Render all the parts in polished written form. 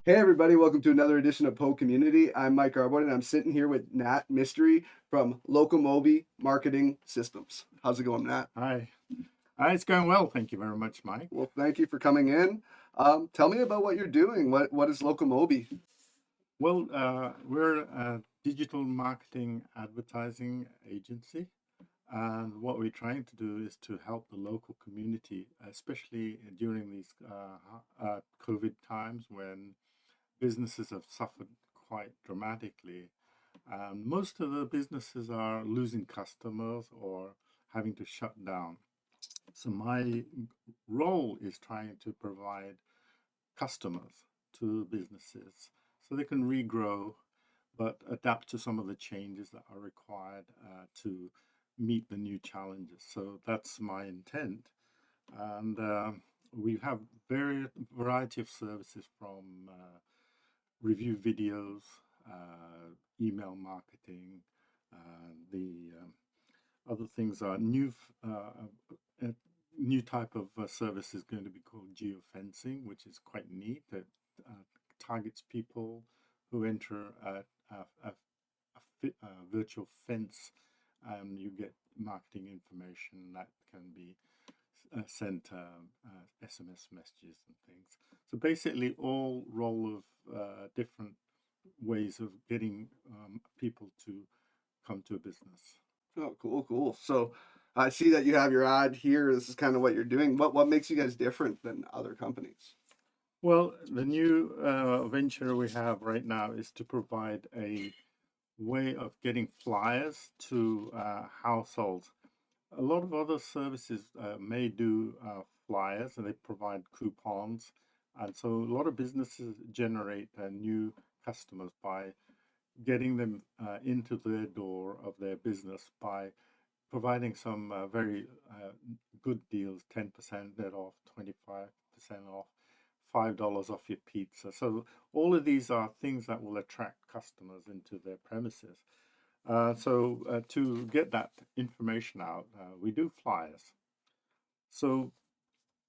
Hey everybody, welcome to another edition of PoCommunity. I'm Mike Arbon and I'm sitting here with Nat Mistry from Locamobi Marketing Systems. How's it going, Nat? Hi. It's going well. Thank you very much, Mike. Well, thank you for coming in. Tell me about what you're doing. What is Locamobi? Well, we're a digital marketing advertising agency, and what we're trying to do is to help the local community, especially during these COVID times when businesses have suffered quite dramatically. And most of the businesses are losing customers or having to shut down. So my role is trying to provide customers to businesses so they can regrow but adapt to some of the changes that are required to meet the new challenges. So that's my intent. And we have variety of services from review videos, email marketing. The other things are new type of service is going to be called geofencing, which is quite neat. That targets people who enter a virtual fence, and you get marketing information that can be sent SMS messages and things. So basically, all role of different ways of getting people to come to a business. Oh, cool, cool. So I see that you have your ad here. This is kind of what you're doing. What makes you guys different than other companies? Well, the new venture we have right now is to provide a way of getting flyers to households. A lot of other services may do flyers and they provide coupons. And so a lot of businesses generate new customers by getting them into their door of their business by providing some very good deals, 10% net off, 25% off, $5 off your pizza. So all of these are things that will attract customers into their premises. To get that information out, we do flyers. So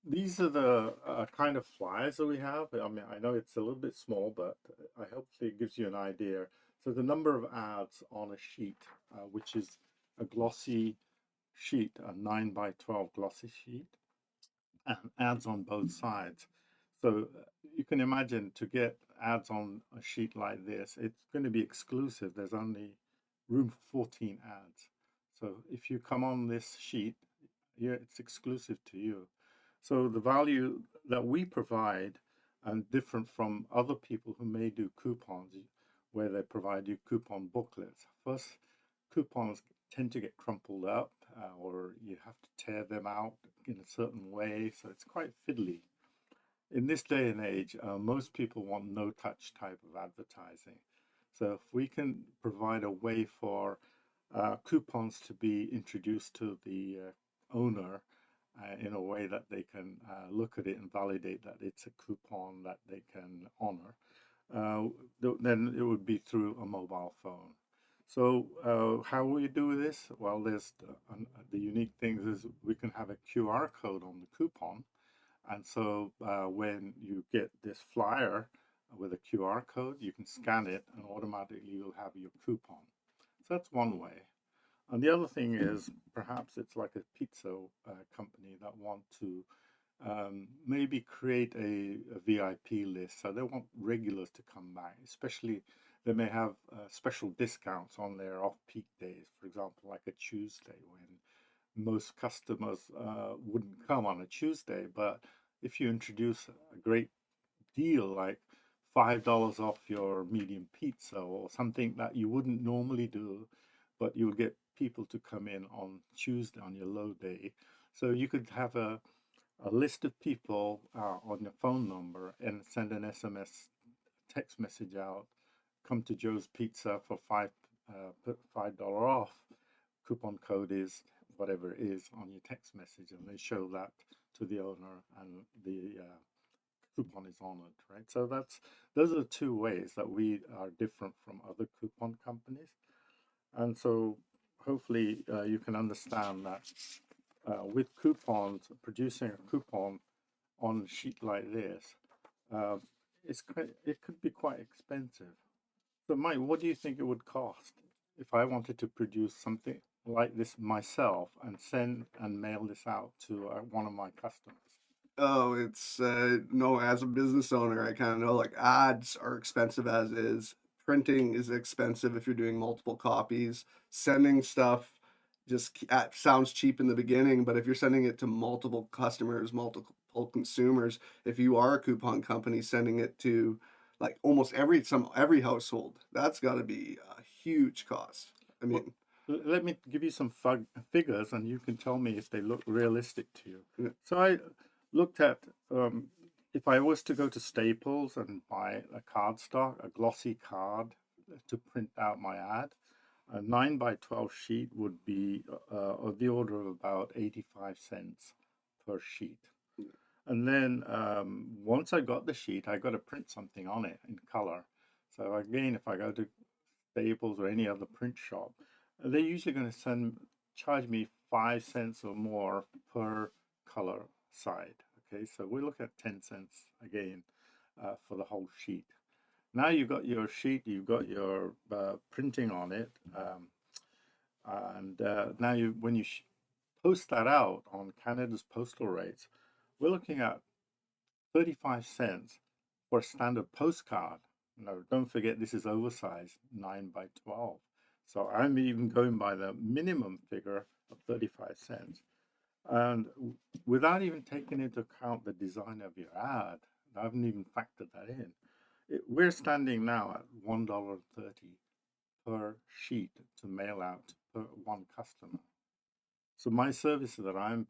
these are the kind of flyers that we have. I mean, I know it's a little bit small, but I hopefully it gives you an idea. So the number of ads on a sheet, which is a glossy sheet, a 9 by 12 glossy sheet, and ads on both sides. So you can imagine to get ads on a sheet like this, it's going to be exclusive. There's only room for 14 ads. So if you come on this sheet, yeah, it's exclusive to you. So the value that we provide and different from other people who may do coupons where they provide you coupon booklets. First, coupons tend to get crumpled up or you have to tear them out in a certain way. So it's quite fiddly. In this day and age, most people want no touch type of advertising. So if we can provide a way for coupons to be introduced to the owner in a way that they can look at it and validate that it's a coupon that they can honor, uh, then it would be through a mobile phone. So how will you do this? Well, there's the unique things is we can have a QR code on the coupon, and so when you get this flyer with a QR code, you can scan it, and automatically you'll have your coupon. So that's one way. And the other thing is perhaps it's like a pizza company that want to maybe create a VIP list. So they want regulars to come back, especially they may have special discounts on their off-peak days. For example, like a Tuesday when most customers wouldn't come on a Tuesday. But if you introduce a great deal like $5 off your medium pizza or something that you wouldn't normally do, but you'll get people to come in on Tuesday on your low day. So you could have a list of people on your phone number and send an SMS text message out. Come to Joe's Pizza for $5 off. Coupon code is whatever it is on your text message, and they show that to the owner, and the coupon is honored, right? So those are the two ways that we are different from other coupon companies. And so hopefully you can understand that with coupons, producing a coupon on a sheet like this, uh, it could be quite expensive. So, Mike, what do you think it would cost if I wanted to produce something like this myself and send and mail this out to one of my customers? Oh, it's no, as a business owner, I kind of know like ads are expensive as is. Printing is expensive if you're doing multiple copies. Sending stuff sounds cheap in the beginning, but if you're sending it to multiple customers, multiple consumers, if you are a coupon company sending it to like almost every household, that's got to be a huge cost. I Well, mean, let me give you some figures, and you can tell me if they look realistic to you. yeah, So I looked at if I was to go to Staples and buy a cardstock, a glossy card to print out my ad, a 9 by 12 sheet would be of the order of about 85 cents per sheet. And then once I got the sheet, I got to print something on it in color. So again, if I go to Staples or any other print shop, they're usually going to charge me 5 cents or more per color side. Okay, so we look at 10 cents again for the whole sheet. Now you've got your sheet, you've got your printing on it, and now when you post that out on Canada's postal rates, we're looking at 35 cents for a standard postcard. No, don't forget this is oversized 9 by 12. So I'm even going by the minimum figure of 35 cents. And without even taking into account the design of your ad, I haven't even factored that in. We're standing now at $1.30 per sheet to mail out per one customer. So my service that I'm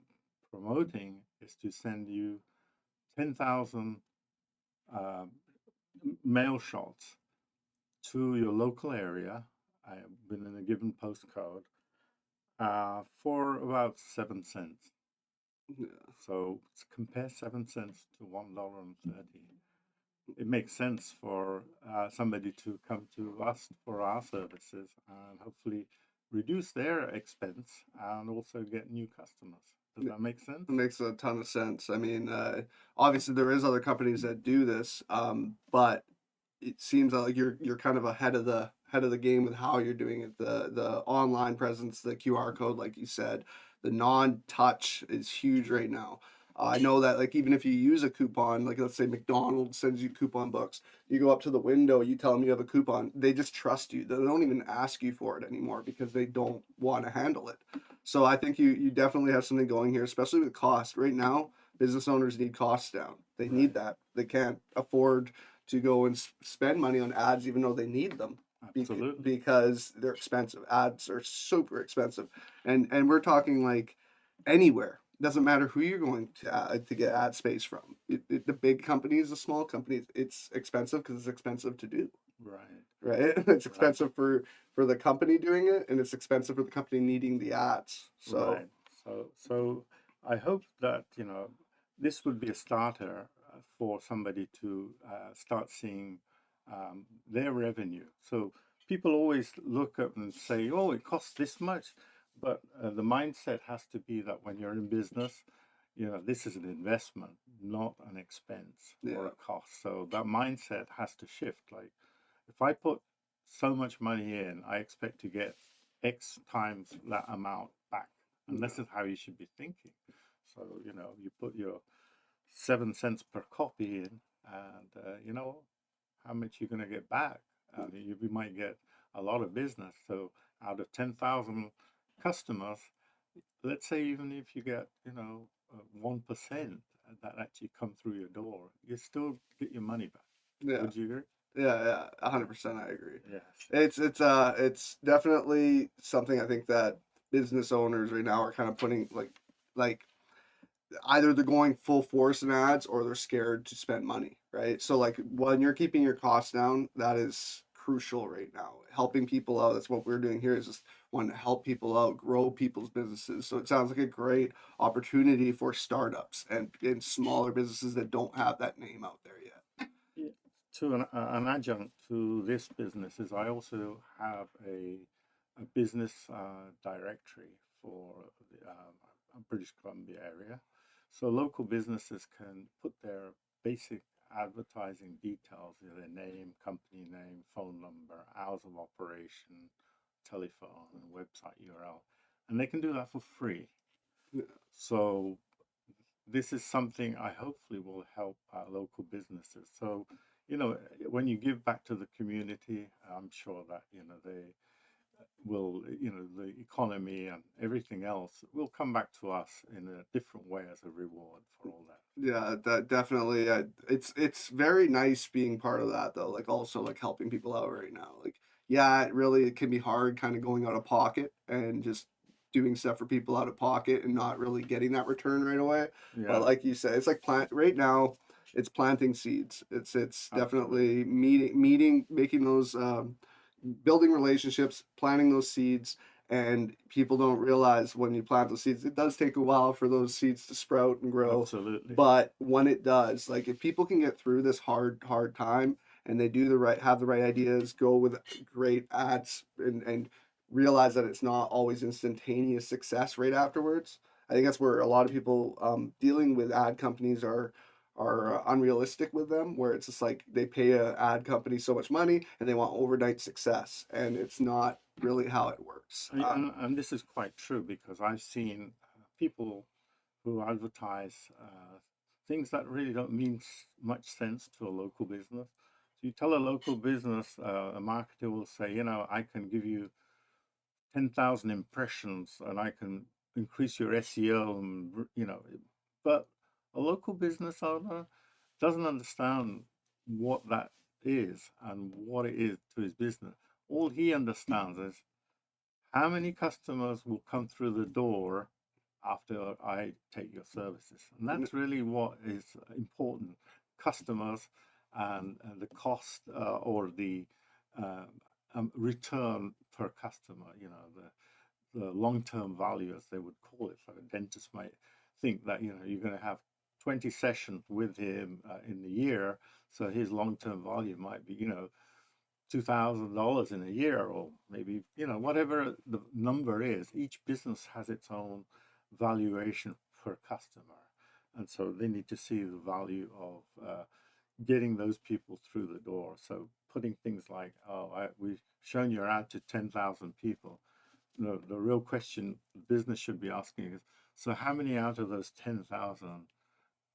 promoting is to send you 10,000 uh, mail shots to your local area within a given postcode for about 7 cents. yeah. So compare 7 cents to $1.30. It makes sense for somebody to come to us for our services and hopefully reduce their expense and also get new customers. Does that make sense? It makes a ton of sense. I mean, obviously there is other companies that do this, but it seems like you're kind of ahead of the game with how you're doing it. The online presence, the QR code, like you said, the non-touch is huge right now. I know that like even if you use a coupon, like let's say McDonald's sends you coupon books, you go up to the window, you tell them you have a coupon, they just trust you. They don't even ask you for it anymore because they don't want to handle it. So I think you definitely have something going here, especially with cost. Right now, business owners need costs down. They need Right. that. They can't afford to go and spend money on ads even though they need them Absolutely. because they're expensive. Ads are super expensive. And we're talking like anywhere. Doesn't matter who you're going to get ad space from. The big companies, the small companies, it's expensive because it's expensive to do, Right. right? It's Right. expensive for the company doing it, and it's expensive for the company needing the ads. So Right. So I hope that, this would be a starter for somebody to start seeing their revenue. So people always look up and say, oh, it costs this much. But the mindset has to be that when you're in business, this is an investment, not an expense or yeah, a cost. So that mindset has to shift. Like if I put so much money in, I expect to get X times that amount back. And this is how you should be thinking. So, you put your 7 cents per copy in, and how much you're going to get back. You might get a lot of business. So, out of 10,000 customers, let's say even if you get 1% that actually come through your door, you still get your money back. yeah. Would you agree? Yeah, 100%. I agree. Yes. It's definitely something I think that business owners right now are kind of putting like either they're going full force in ads or they're scared to spend money, right? So like when you're keeping your costs down, that is crucial right now. Helping people out, that's what we're doing here is just want to help people out, grow people's businesses. So it sounds like a great opportunity for startups and smaller businesses that don't have that name out there yet. Yeah. To an adjunct to this business is I also have a business directory for the British Columbia area. So local businesses can put their basic advertising details, their name, company name, phone number, hours of operation, telephone, and website URL. And they can do that for free. Yeah. So this is something I hopefully will help our local businesses. So, when you give back to the community, I'm sure that, they will, the economy and everything else will come back to us in a different way as a reward for all that. Yeah, that definitely. It's very nice being part of that though. Like also like helping people out right now. Like yeah, it can be hard kind of going out of pocket and just doing stuff for people out of pocket and not really getting that return right away. But Yeah, like you said, it's like plant right now. It's planting seeds. It's absolutely. definitely meeting, making those building relationships, planting those seeds, and people don't realize when you plant those seeds, it does take a while for those seeds to sprout and grow. Absolutely. But when it does, like if people can get through this hard time and they have the right ideas, go with great ads and realize that it's not always instantaneous success right afterwards. I think that's where a lot of people dealing with ad companies are unrealistic with them, where it's just like they pay a ad company so much money and they want overnight success, and it's not really how it works. And this is quite true because I've seen people who advertise things that really don't mean much sense to a local business. So you tell a local business, a marketer will say, I can give you 10,000 impressions and I can increase your SEO, and, but a local business owner doesn't understand what that is and what it is to his business. All he understands is how many customers will come through the door after I take your services. And that's really what is important. Customers and the cost or the uh, return per customer, the long-term value, as they would call it. So a dentist might think that, you're going to have 20 sessions with him in the year. So his long-term value might be, $2,000 in a year, or maybe, whatever the number is. Each business has its own valuation per customer. And so they need to see the value of getting those people through the door. So putting things like, we've shown your ad to 10,000 people. The real question the business should be asking is, so how many out of those 10,000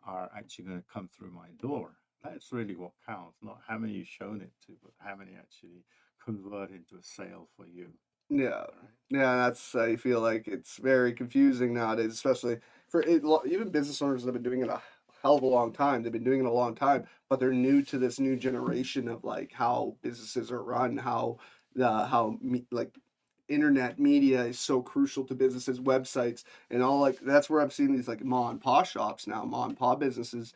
are actually going to come through my door? That's really what counts, not how many you've shown it to, but how many actually convert into a sale for you. Yeah, Right? yeah, that's I feel like it's very confusing nowadays, especially for even business owners that have been doing it a hell of a long time. They've been doing it a long time, but they're new to this new generation of like how businesses are run, like internet media is so crucial to businesses, websites, and all like that's where I've seen these like mom and pop shops now, mom and pop businesses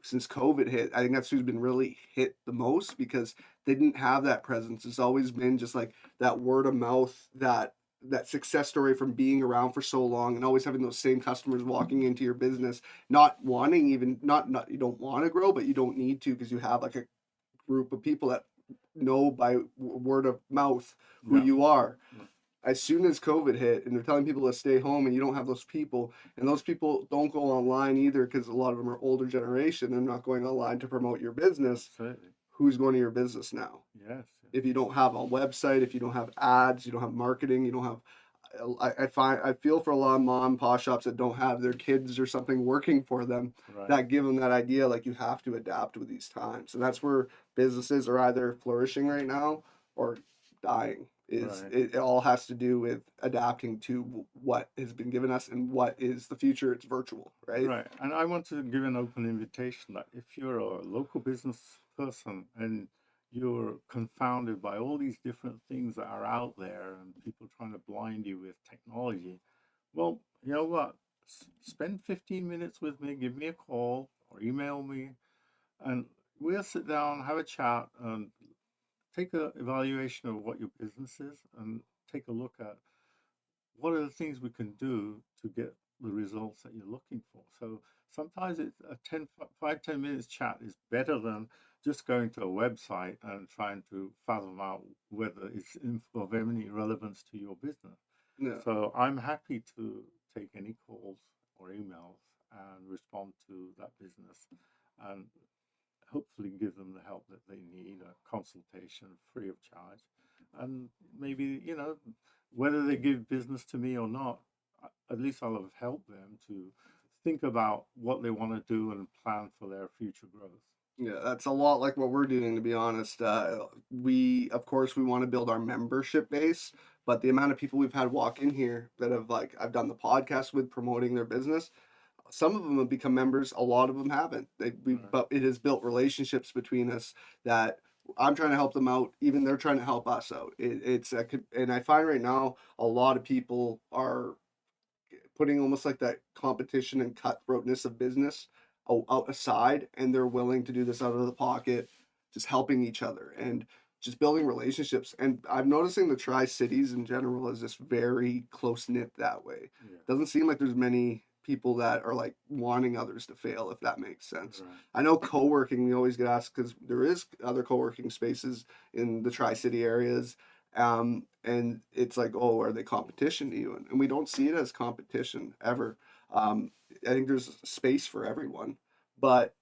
since COVID hit. I think that's who's been really hit the most because they didn't have that presence. It's always been just like that word of mouth, that success story from being around for so long and always having those same customers walking into your business, not wanting even not you don't want to grow, but you don't need to because you have like a group of people that know by word of mouth who Yeah. you are. Yeah. As soon as COVID hit and they're telling people to stay home and you don't have those people, and those people don't go online either because a lot of them are older generation. They're not going online to promote your business. Absolutely. Who's going to your business now? Yes. Yes. If you don't have a website, if you don't have ads, you don't have marketing, you don't have. I feel for a lot of mom and pop shops that don't have their kids or something working for them Right. that give them that idea like you have to adapt with these times, and that's where businesses are either flourishing right now or dying. Is Right. it all has to do with adapting to what has been given us and what is the future? It's virtual, right? Right. And I want to give an open invitation that if you're a local business person and you're confounded by all these different things that are out there and people trying to blind you with technology, well, you know what? Spend 15 minutes with me, give me a call or email me, and we'll sit down, have a chat, and take an evaluation of what your business is and take a look at what are the things we can do to get the results that you're looking for. So sometimes it's a 5-10 minutes chat is better than just going to a website and trying to fathom out whether it's of any relevance to your business. Yeah. So I'm happy to take any calls or emails and respond to that business and hopefully give them the help that they need, a consultation free of charge. And maybe, whether they give business to me or not, at least I'll have helped them to think about what they want to do and plan for their future growth. Yeah, that's a lot like what we're doing, to be honest. Of course, we want to build our membership base, but the amount of people we've had walk in here that have, like, I've done the podcast with promoting their business, some of them have become members, a lot of them haven't. Right. But it has built relationships between us that I'm trying to help them out, even they're trying to help us out. And I find right now a lot of people are putting almost like that competition and cutthroatness of business out aside, and they're willing to do this out of the pocket, just helping each other and just building relationships. And I'm noticing the Tri Cities in general is just very close knit that way. Yeah. Doesn't seem like there's many people that are like wanting others to fail, if that makes sense. Right. I know co-working, we always get asked because there is other co-working spaces in the Tri-City areas, and it's like, oh, are they competition to you? And we don't see it as competition ever. I think there's space for everyone, but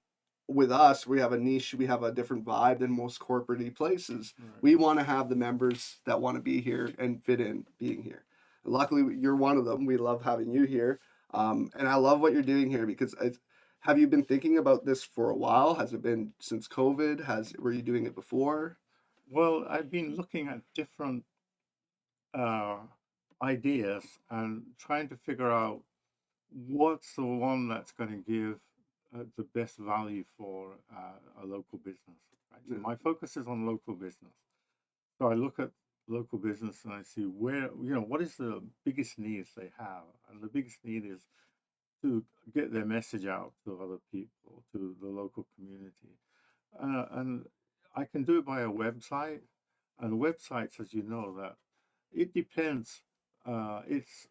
with us, we have a niche, we have a different vibe than most corporate places. Right. We want to have the members that want to be here and fit in being here. And luckily, you're one of them. We love having you here. And I love what you're doing here because have you been thinking about this for a while? Has it been since COVID? Were you doing it before? Well, I've been looking at different uh, ideas and trying to figure out what's the one that's going to give the best value for a local business. Right. So Yeah. my focus is on local business. So I look at local business and I see where, what is the biggest needs they have, and the biggest need is to get their message out to other people, to the local community, and I can do it by a website. And websites, as you know, that it depends. It's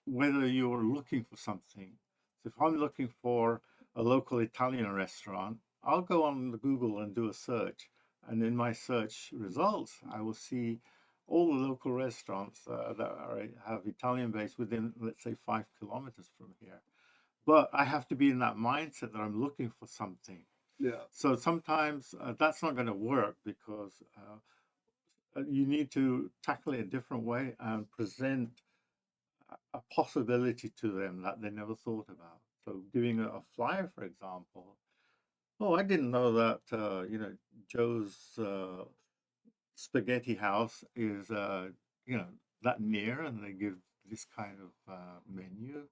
whether you're looking for something. So if I'm looking for a local Italian restaurant, I'll go on the Google and do a search. And in my search results, I will see all the local restaurants have Italian base within, let's say, 5 kilometers from here. But I have to be in that mindset that I'm looking for something. Yeah. So sometimes that's not going to work because you need to tackle it a different way and present a possibility to them that they never thought about. So giving a flyer, for example. Oh, I didn't know that, Joe's spaghetti house is, that near, and they give this kind of menu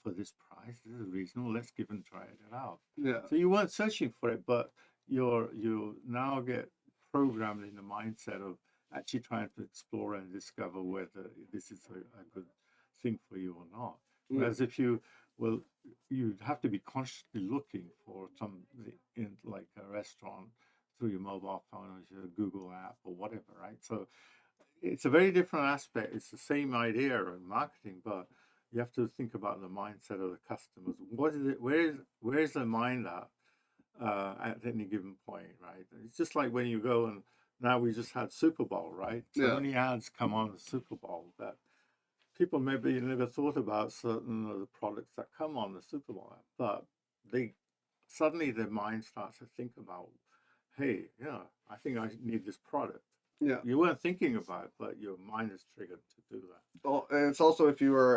for this price. This is reasonable. Let's give and try it out. Yeah. So you weren't searching for it, but you now get programmed in the mindset of actually trying to explore and discover whether this is a good thing for you or not. Yeah. Whereas if you'd have to be consciously looking for some in like a restaurant through your mobile phone or your Google app or whatever, right? So it's a very different aspect. It's the same idea in marketing, but you have to think about the mindset of the customers. What is it? Where is their mind at any given point, right? It's just like when you go and now we just had Super Bowl, right? So Yeah. many ads come on the Super Bowl that people maybe never thought about certain of the products that come on the Super Bowl, but they suddenly their mind starts to think about, hey, yeah, I think I need this product. Yeah. You weren't thinking about it, but your mind is triggered to do that. Well, and it's also if you're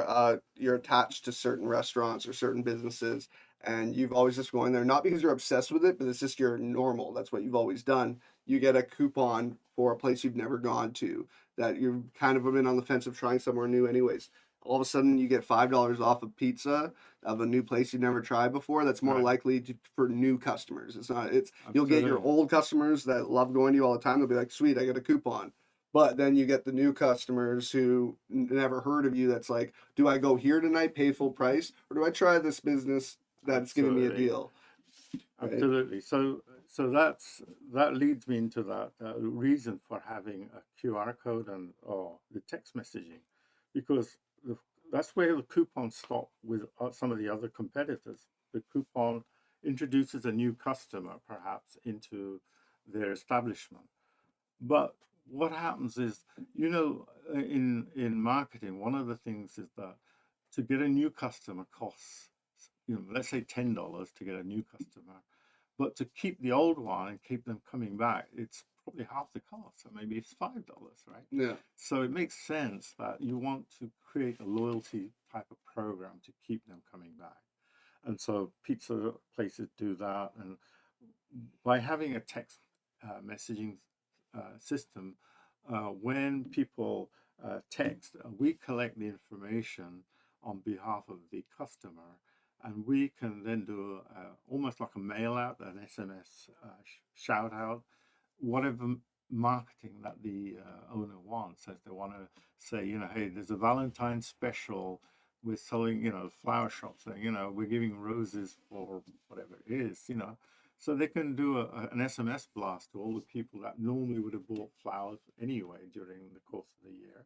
attached to certain restaurants or certain businesses, and you've always just going there, not because you're obsessed with it, but it's just your normal. That's what you've always done. You get a coupon for a place you've never gone to that you've kind of been on the fence of trying somewhere new, anyways. All of a sudden, you get $5 off of pizza of a new place you've never tried before. That's more Right. likely for new customers. It's not. You'll get your Absolutely. old customers that love going to you all the time. They'll be like, "Sweet, I got a coupon." But then you get the new customers who never heard of you. That's like, do I go here tonight, pay full price, or do I try this business that's giving me a Absolutely. deal? Right? Absolutely. So that leads me into that reason for having a QR code and or the text messaging, because that's where the coupons stop with some of the other competitors. The coupon introduces a new customer perhaps into their establishment, but what happens is, in marketing, one of the things is that to get a new customer costs, let's say $10 to get a new customer. But to keep the old one and keep them coming back, it's probably half the cost. So maybe it's $5, right? Yeah. So it makes sense that you want to create a loyalty type of program to keep them coming back. And so pizza places do that. And by having a text messaging system, when people text, we collect the information on behalf of the customer, and we can then do almost like a mail out, an SMS shout out, whatever marketing that the owner wants. If they want to say, hey, there's a Valentine's special. We're selling, flower shops saying, we're giving roses for whatever it is, so they can do an SMS blast to all the people that normally would have bought flowers anyway during the course of the year,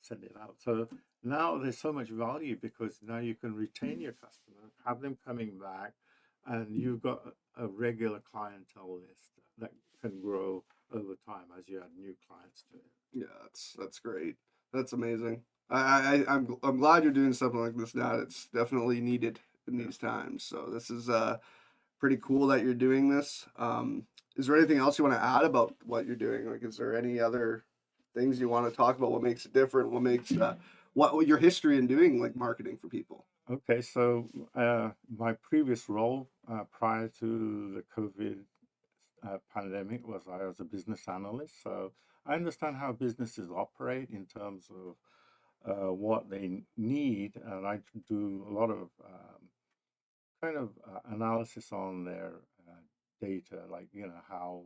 send it out. So now there's so much value because now you can retain your customer, have them coming back, and you've got a regular clientele list that can grow over time as you add new clients to it. Yeah, that's great. That's amazing. I'm glad you're doing something like this now. It's definitely needed in Yeah. these times. So this is pretty cool that you're doing this. Is there anything else you want to add about what you're doing? Like, is there any other things you want to talk about? What makes it different? What makes what your history in doing like marketing for people? Okay, so my previous role prior to the COVID pandemic was I was a business analyst. So I understand how businesses operate in terms of what they need, and I do a lot of kind of analysis on their data, like how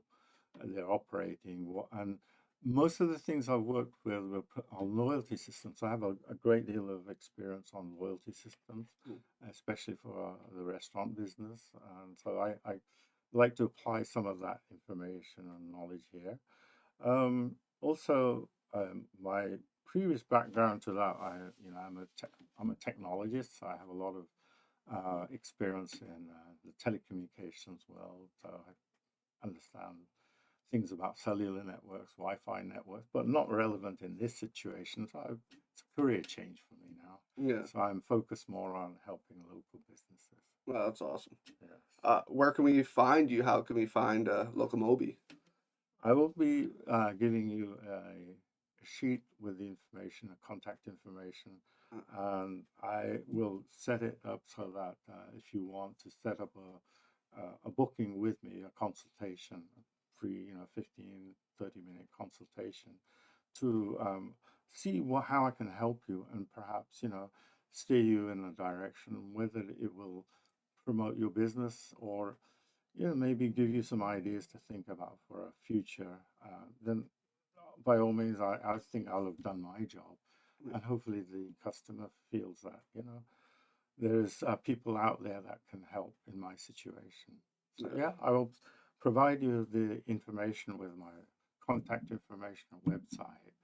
they're operating, and most of the things I've worked with were on loyalty systems. So I have a great deal of experience on loyalty systems, Cool. especially for the restaurant business, and so I like to apply some of that information and knowledge here. Also, my previous background to that, I'm a technologist. So I have a lot of experience in the telecommunications world. So I understand things about cellular networks, Wi-Fi networks, but not relevant in this situation. So it's a career change for me now. Yeah, So I'm focused more on helping local businesses. well, that's awesome. Yes. Where can we find you? How can we find Locamobi? I will be giving you a sheet with the information, a contact information, Uh, and I will set it up so that if you want to set up a booking with me, a consultation, a free, 15, 30-minute consultation to see how I can help you and perhaps, steer you in a direction, whether it will promote your business or maybe give you some ideas to think about for a future, then by all means, I think I'll have done my job. yeah, And hopefully the customer feels that, there's people out there that can help in my situation. So yeah. yeah, I will provide you the information with my contact information, a website,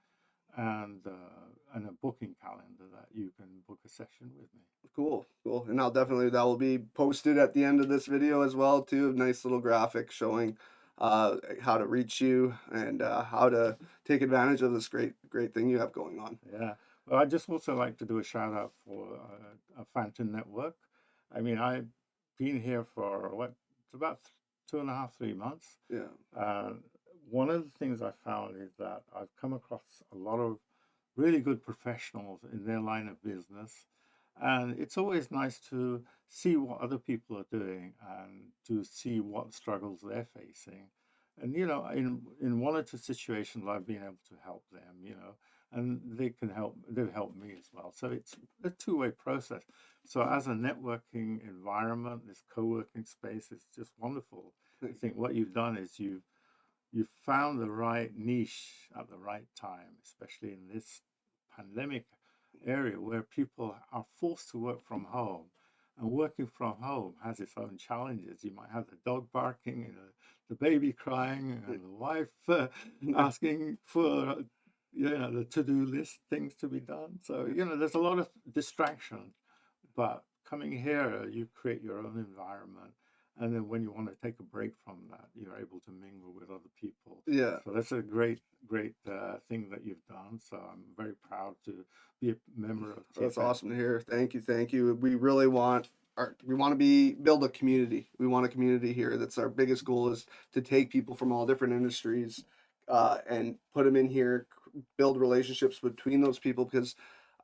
and a booking calendar that you can book a session with me. Cool, cool. And that will be posted at the end of this video as well too. A nice little graphic showing how to reach you and how to take advantage of this great thing you have going on. Yeah. Well, I just also like to do a shout out for a Fountain Network. I mean, I've been here for it's about 2.5, 3 months. Yeah, Uh, One of the things I found is that I've come across a lot of really good professionals in their line of business. And it's always nice to see what other people are doing and to see what struggles they're facing. And, in one or two situations, I've been able to help them, and they've helped me as well. So it's a two-way process. So as a networking environment, this co-working space is just wonderful. I think what you've done is you've found the right niche at the right time, especially in this pandemic area where people are forced to work from home. And working from home has its own challenges. You might have the dog barking, and the baby crying, and the wife asking for the to-do list things to be done. So there's a lot of distraction. But coming here, you create your own environment. And then when you want to take a break from that, you're able to mingle with other people. yeah. So that's a great, great thing that you've done. So I'm very proud to be a member of That's TFN. awesome to hear. Thank you, thank you. We really want we want to build a community. We want a community here. That's our biggest goal, is to take people from all different industries, and put them in here, build relationships between those people, because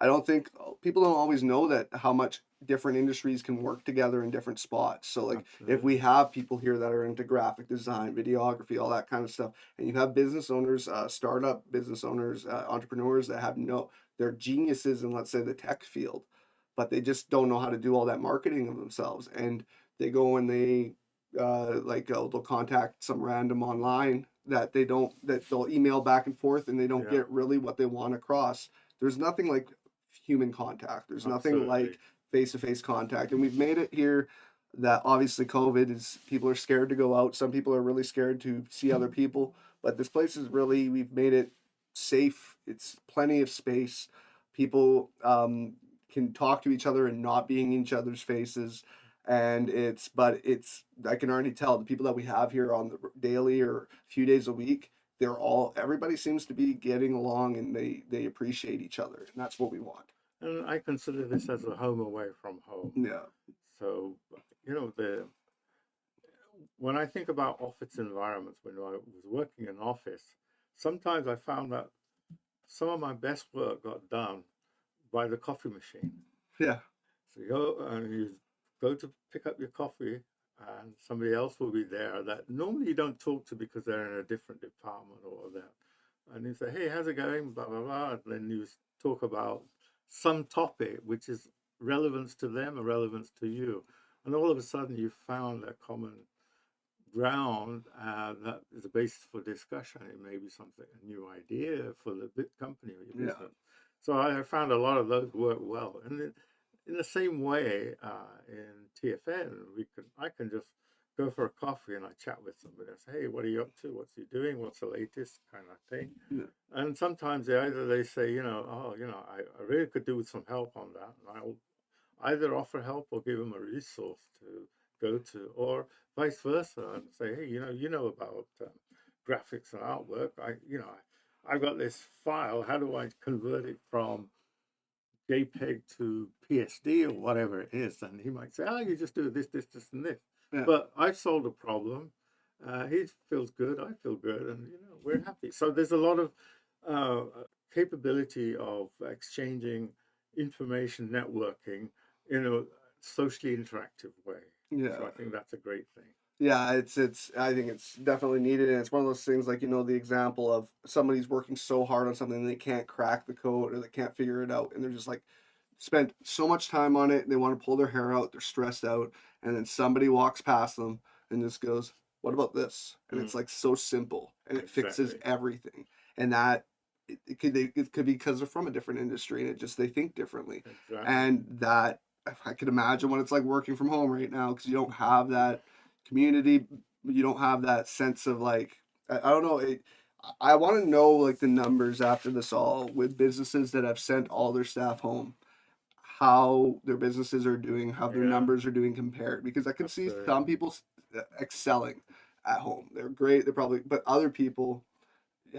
I don't think people don't always know that how much different industries can work together in different spots. So like if we Absolutely. have people here that are into graphic design, videography, all that kind of stuff, and you have business owners, startup business owners, entrepreneurs that have they're geniuses in, let's say, the tech field, but they just don't know how to do all that marketing of themselves, and they go and they'll contact some random online that they'll email back and forth, and they don't Yeah, get really what they want across. There's nothing like human contact. There's nothing absolutely. like face-to-face contact. And we've made it here that obviously COVID is, people are scared to go out. Some people are really scared to see other people, but this place is really, we've made it safe. It's plenty of space. People can talk to each other and not being in each other's faces. And I can already tell the people that we have here on the daily or a few days a week, everybody seems to be getting along, and they appreciate each other, and that's what we want. And I consider this as a home away from home. Yeah. So, the when I think about office environments, when I was working in office, sometimes I found that some of my best work got done by the coffee machine. Yeah. So you go to pick up your coffee, and somebody else will be there that normally you don't talk to because they're in a different department or that. And you say, "Hey, how's it going?" Blah blah blah. And then you talk about some topic which is relevance to them or relevance to you, and all of a sudden you found a common ground that is a basis for discussion. It may be something, a new idea for the big company or your Yeah. business. So I found a lot of those work well. And then in the same way, in TFN, I can just go for a coffee and I chat with somebody. I say, "Hey, what are you up to? What's you doing? What's the latest?" kind of thing. Yeah. And sometimes they say, "Oh, I really could do with some help on that," and I'll either offer help or give them a resource to go to, or vice versa, and say, "Hey, about graphics and artwork. I've got this file. How do I convert it from JPEG to PSD or whatever it is?" And he might say, "Oh, you just do this, this, this, and this." Yeah. But I've solved a problem. He feels good. I feel good, and we're happy. So there's a lot of uh, capability of exchanging information, networking in a socially interactive way. So Yeah. I think that's a great thing. Yeah, it's I think it's definitely needed, and it's one of those things, like, the example of somebody's working so hard on something, they can't crack the code or they can't figure it out, and they're just like spent so much time on it, they want to pull their hair out, they're stressed out, and then somebody walks past them and just goes, "What about this?" And it's Mm, like so simple, and it fixes exactly. everything. And that it could be because they're from a different industry, and they think differently. Exactly. And that, I could imagine what it's like working from home right now, because you don't have that community, you don't have that sense of like, I don't know. I want to know like the numbers after this all, with businesses that have sent all their staff home, how their businesses are doing, how their Yeah, numbers are doing compared. Because I could see absolutely. some people excelling at home. They're great. They're probably, but other people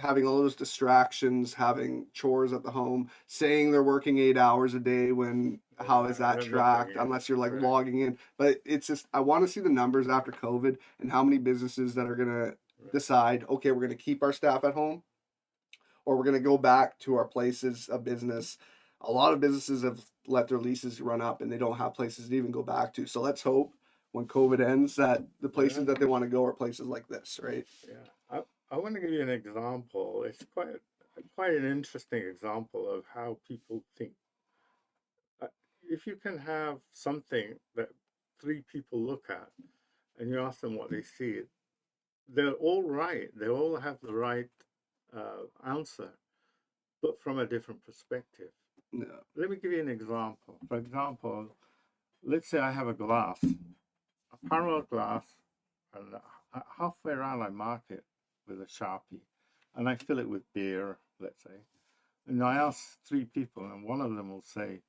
having all those distractions, having chores at the home, saying they're working 8 hours a day, when how is Yeah, that they're nothing tracked in. unless you're like Right. logging in? But it's just, I want to see the numbers after COVID, and how many businesses that are gonna Right. decide, okay, we're gonna keep our staff at home, or we're gonna go back to our places of business. A lot of businesses have let their leases run up, and they don't have places to even go back to. So let's hope when COVID ends that the places Yeah. that they want to go are places like this, right? Yeah, I want to give you an example. It's quite an interesting example of how people think. Uh, If you can have something that three people look at and you ask them what they see, they're all right. They all have the right answer, but from a different perspective. Yeah. Let me give you an example. For example, let's say I have a glass, a parallel glass, and halfway around I mark it with a Sharpie, and I fill it with beer, let's say. And I ask three people, and one of them will say,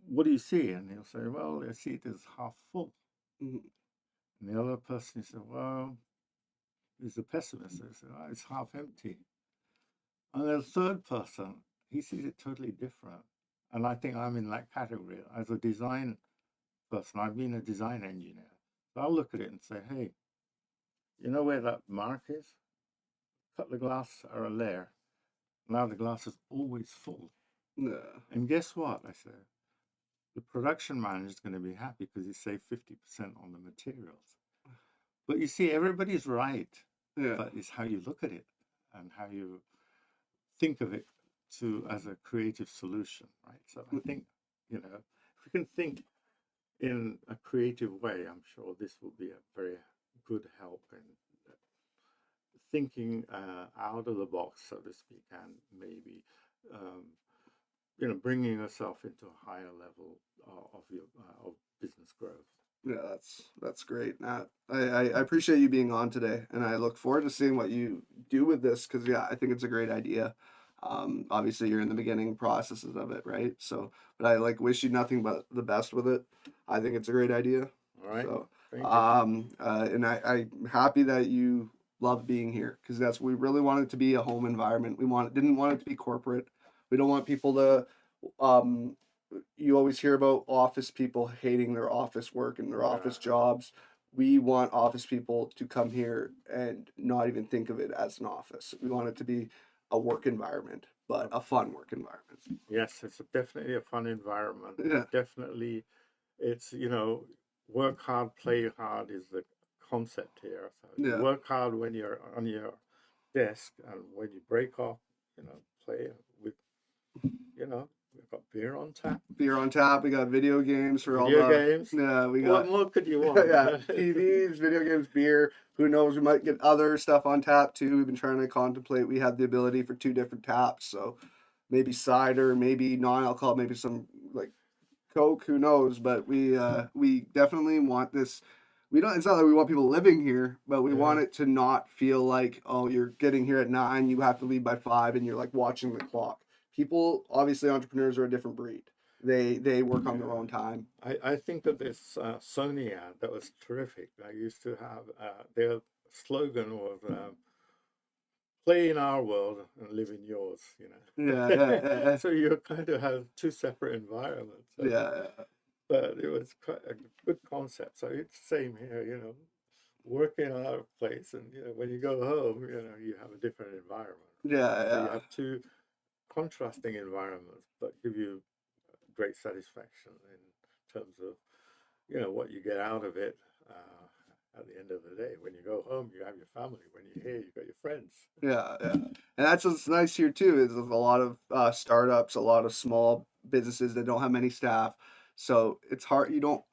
"What do you see?" And he'll say, "Well, I see it as half full." Mhm. And the other person said, "Well, he's a pessimist." They say, "Oh, it's half empty." And the third person, he sees it totally different. And I think I'm in that category. As a design person. I've been a design engineer. So I'll look at it and say, hey, you know where that mark is? Cut the glass or a layer. Now the glass is always full. Yeah. And guess what? I said, the production manager is going to be happy because he saved 50% on the materials. But you see, everybody's right. Yeah. But it's how you look at it and how you think of it as a creative solution, right? So I think, if we can think in a creative way, I'm sure this will be a very good help in thinking out of the box, so to speak, and maybe bringing yourself into a higher level of your of business growth. Yeah, that's great, Nat. I appreciate you being on today, and I look forward to seeing what you do with this because yeah, I think it's a great idea. Obviously, you're in the beginning processes of it, right? So, but I like wish you nothing but the best with it. I think it's a great idea. All right. So, Thank you. and I'm happy that you love being here because we really want it to be a home environment. Didn't want it to be corporate. We don't want people to um you always hear about office people hating their office work and their office jobs. We want office people to come here and not even think of it as an office. We want it to be a work environment, but a fun work environment. Yes, it's definitely a fun environment. Yeah. Definitely, it's, work hard, play hard is the concept here. So you Yeah. work hard when you're on your desk, and when you break off, play with, we've got beer on tap. Beer on tap. We got video games for all Video the games. yeah. We What got more could you want? yeah, TVs, video games, beer. Who knows? We might get other stuff on tap too. We've been trying to contemplate. We have the ability for 2 different taps, so maybe cider, maybe non-alcohol, maybe some like Coke. Who knows? But we definitely want this. We don't. It's not that we want people living here, but we want Yeah. it to not feel like, oh, you're getting here at 9, you have to leave by 5, and you're like watching the clock. People, obviously, entrepreneurs are a different breed. They work on their own time. I think of this Sony ad that was terrific. I used to have their slogan was "Play in our world and live in yours." Yeah, yeah, yeah, So you kind of have two separate environments. yeah, But it was quite a good concept. So it's the same here. Working on our place, and when you go home, you have a different environment. yeah, So you yeah. have two contrasting environments, but give you great satisfaction in terms of what you get out of it at the end of the day. When you go home, you have your family. When you're here, you've got your friends. Yeah, yeah. And that's what's nice here too is there's a lot of startups, a lot of small businesses that don't have many staff. So it's hard. You don't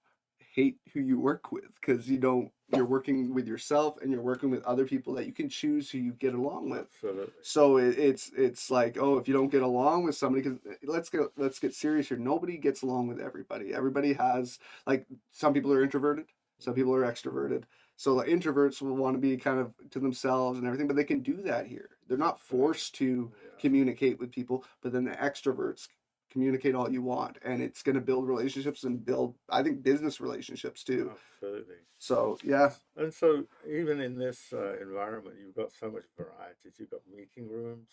hate who you work with because you're working with yourself and you're working with other people that you can choose who you get along with. Absolutely. So it's like, oh, if you don't get along with somebody, because let's get serious here. Nobody gets along with everybody. Everybody has like some people are introverted, some people are extroverted. So the introverts will want to be kind of to themselves and everything, but they can do that here. They're not forced to communicate with people, but then the extroverts communicate all you want, and it's going to build relationships and build, I think, business relationships too. Absolutely. So yeah. And so even in this environment, you've got so much variety. You've got meeting rooms,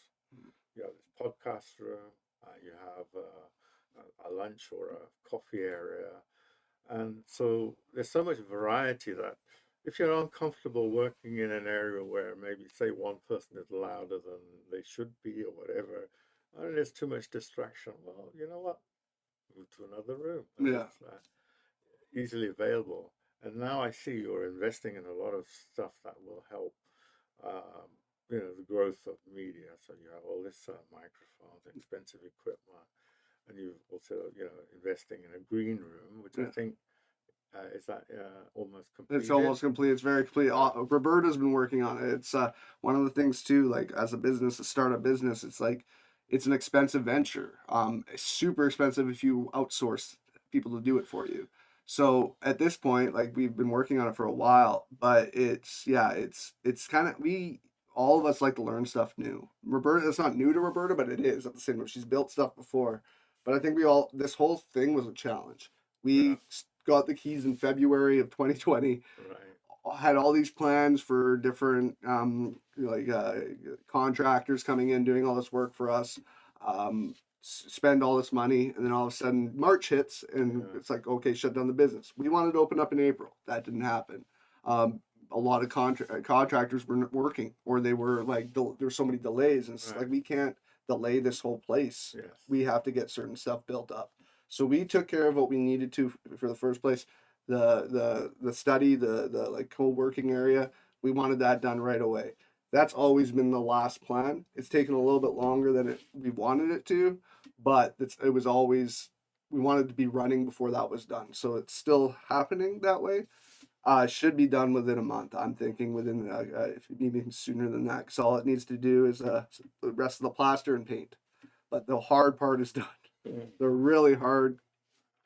you have this podcast room, you have a lunch or a coffee area. And so there's so much variety that if you're uncomfortable working in an area where maybe, say, one person is louder than they should be or whatever, and there's too much distraction, well, you know what? Move to another room. Yeah. It's easily available. And now I see you're investing in a lot of stuff that will help, the growth of media. So you have all this microphones, expensive equipment, and you've also, investing in a green room, which I think is that almost complete. It's almost complete. It's very complete. Roberta's been working on it. It's one of the things too. Like as a startup business, it's like it's an expensive venture. It's super expensive if you outsource people to do it for you. So at this point, like we've been working on it for a while, but it's kind of all of us like to learn stuff new. Roberta, it's not new to Roberta, but it is at the same time. She's built stuff before, but I think this whole thing was a challenge. We got the keys in February of 2020. Right. Had all these plans for different contractors coming in doing all this work for us. spend all this money, and then all of a sudden March hits, and Yeah. it's like, okay, shut down the business. We wanted to open up in April. That didn't happen. A lot of contractors weren't working, or they were like, there were so many delays, and it's Right. like, we can't delay this whole place. Yes. We have to get certain stuff built up. So we took care of what we needed to for the first place. The study, the like co-working area, we wanted that done right away. That's always been the last plan. It's taken a little bit longer than we wanted it to, but it was always, we wanted to be running before that was done. So it's still happening that way. Should be done within a month. I'm thinking within if even sooner than that, because all it needs to do is the rest of the plaster and paint. But the hard part is done. The really hard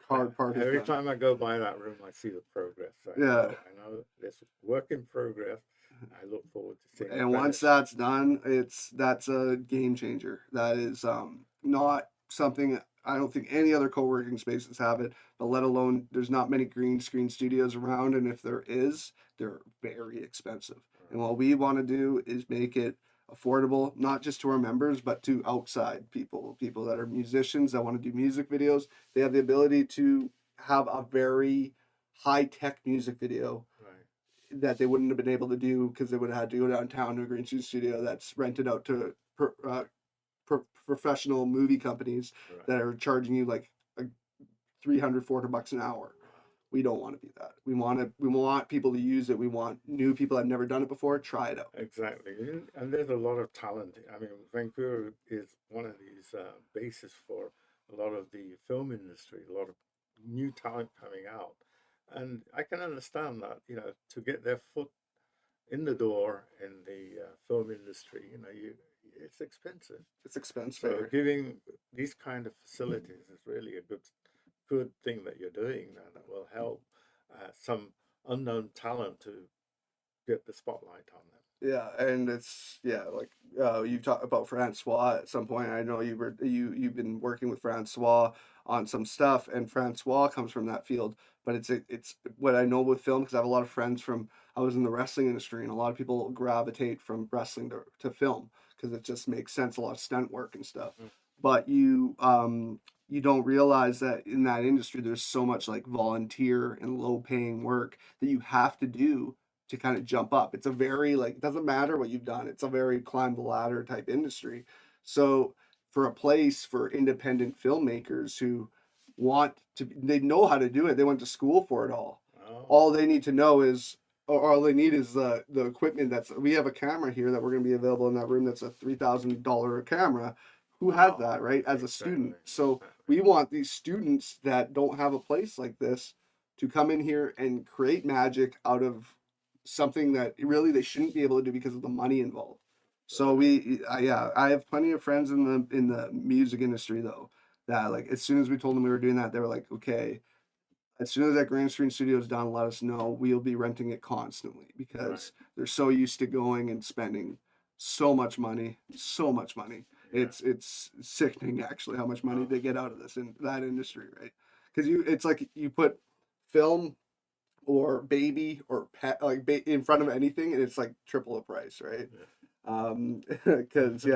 part is Every done. time I go by that room, I see the progress. Yeah. I know this work in progress. I look forward to seeing. And once that's done, that's a game changer. That is not something, I don't think any other co-working spaces have it, but let alone, there's not many green screen studios around, and if there is, they're very expensive. And what we want to do is make it affordable, not just to our members, but to outside people that are musicians that want to do music videos. They have the ability to have a very high-tech music video Right. that they wouldn't have been able to do because they would have had to go downtown to a green screen studio that's rented out to professional movie companies Right. that are charging you like $300-$400 an hour. We don't want to be that. We want people to use it. We want new people that have never done it before, try it out. Exactly. And there's a lot of talent. I mean, Vancouver is one of these bases for a lot of the film industry, a lot of new talent coming out. And I can understand that, to get their foot in the door in the film industry, it's expensive. It's expensive. So giving these kind of facilities is really a good thing that you're doing, that will help some unknown talent to get the spotlight on them. Yeah, and it's like you talked about Francois at some point. I know you've been working with Francois on some stuff, and Francois comes from that field. But it's what I know with film, because I have a lot of friends from, I was in the wrestling industry, and a lot of people gravitate from wrestling to film because it just makes sense. A lot of stunt work and stuff. Mm. But you don't realize that in that industry there's so much like volunteer and low paying work that you have to do to kind of jump up. It's a very like, it doesn't matter what you've done. It's a very climb the ladder type industry. So for a place for independent filmmakers who they know how to do it. They went to school for it all. Oh, All they need to know is, or all they need is the equipment. We have a camera here that we're going to be available in that room. That's a $3,000 camera. Who has wow. that, right? As a student. Exactly. So Exactly. we want these students that don't have a place like this to come in here and create magic out of something that really they shouldn't be able to do because of the money involved. So I have plenty of friends in the music industry though, that like as soon as we told them we were doing that, they were like, okay, as soon as that green screen studio is done, let us know. We'll be renting it constantly Right. because they're so used to going and spending so much money, so much money. Yeah. It's sickening actually how much money Oh, they get out of this in that industry, right? Because it's like you put film or baby or pet like in front of anything, and it's like triple the price, right? Because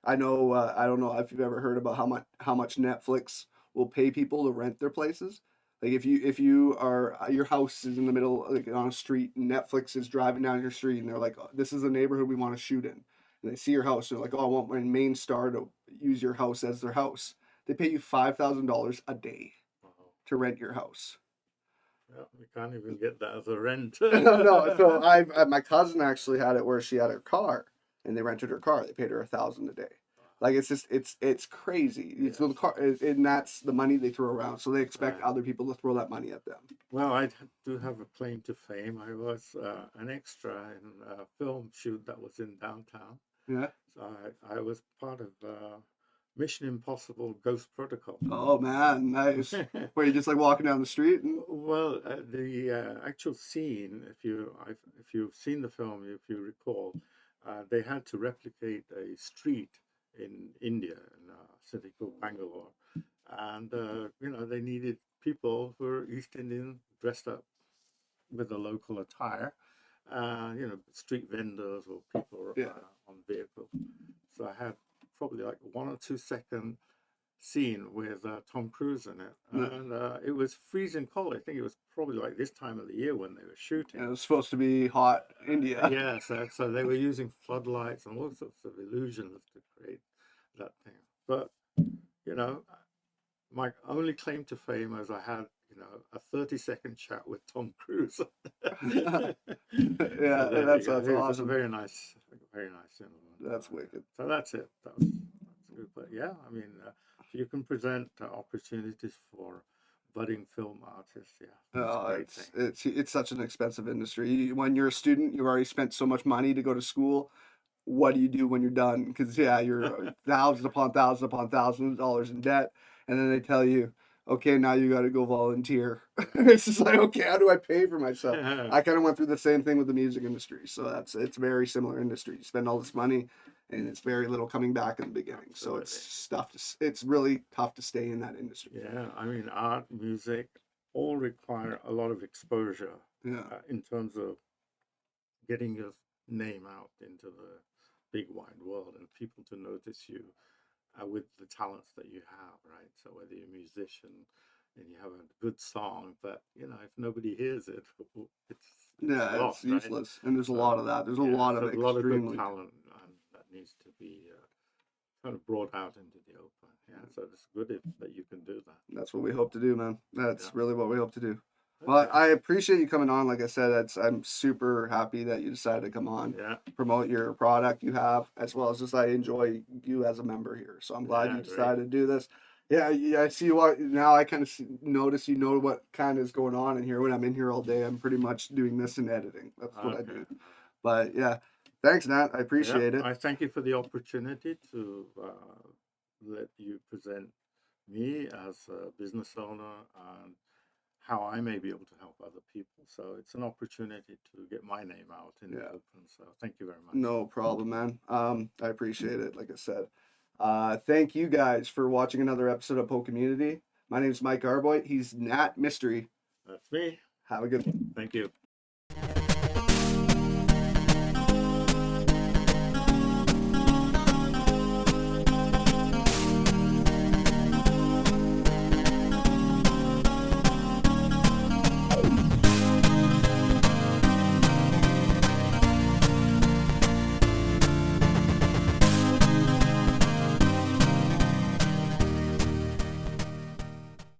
I know I don't know if you've ever heard about how much Netflix will pay people to rent their places. Like if you are your house is in the middle like on a street, and Netflix is driving down your street, and they're like, oh, this is a neighborhood we want to shoot in, and they see your house, they're like, oh, I want my main star to use your house as their house. They pay you $5,000 a day wow. to rent your house. Yeah, we can't even get that as a rent. No, so my cousin actually had it where she had her car, and they rented her car. They paid her $1,000 a day. Like it's just it's crazy. It's Yeah. the car, and that's the money they throw around. So they expect Right. other people to throw that money at them. Well, do have a claim to fame. I was an extra in a film shoot that was in downtown. Yeah. So I was part of Mission Impossible Ghost Protocol. Oh man, nice. Where you just like walking down the street and Well, the actual scene, if you've seen the film, if you recall, they had to replicate a street in India, in a city called Bangalore, and they needed people who were East Indian dressed up with the local attire, street vendors or people yeah. on vehicles. So I had probably like 1 or 2 second scene with Tom Cruise in it, Yeah. and it was freezing cold. I think it was probably like this time of the year when they were shooting. It was supposed to be hot India. Yeah, so they were using floodlights and all sorts of illusions to create that thing. But you know, my only claim to fame is I had, a 30-second chat with Tom Cruise. So Yeah, there you that's go. He was just a awesome. very nice gentleman. That's wicked. So that's it. That's good. But yeah, I mean, if you can present opportunities for budding film artists, yeah, that's a great thing. It's such an expensive industry. When you're a student, you've already spent so much money to go to school. What do you do when you're done? Because yeah, you're thousands upon thousands of dollars in debt, and then they tell you, okay, now you got to go volunteer. It's just like, okay, how do I pay for myself? I kind of went through the same thing with the music industry, so it's very similar industry. You spend all this money, and it's very little coming back in the beginning. So it's really tough to stay in that industry. Yeah, I mean, art, music, all require a lot of exposure Yeah, in terms of getting your name out into the big wide world and people to notice you with the talents that you have, right? So whether you're a musician and you have a good song, but if nobody hears it, it's yeah, it's lost, right? useless, and there's a So lot of that. There's a yeah, lot so of a lot of good extremely. talent that needs to be kind of brought out into the open. Yeah, so it's good that you can do that. That's what we hope to do, man. That's Yeah. really what we hope to do. Well, Okay. I appreciate you coming on. Like I said, I'm super happy that you decided to come on, Yeah. promote your product you have, as well as just I enjoy you as a member here. So I'm glad Yeah, you great. decided to do this. Yeah, I see what now. I kind of notice what kind of is going on in here. When I'm in here all day, I'm pretty much doing this and editing. That's what I Okay. do. But yeah, thanks, Nat. I Yeah, appreciate it. I thank you for the opportunity to let you present me as a business owner and how I may be able to help other people. So it's an opportunity to get my name out in the Yeah. open. So thank you very much. No problem, man. I appreciate it. Like I said, thank you guys for watching another episode of PoCommunity. My name is Mike Arboy. He's Nat Mystery. That's me. Have a good one. Thank you.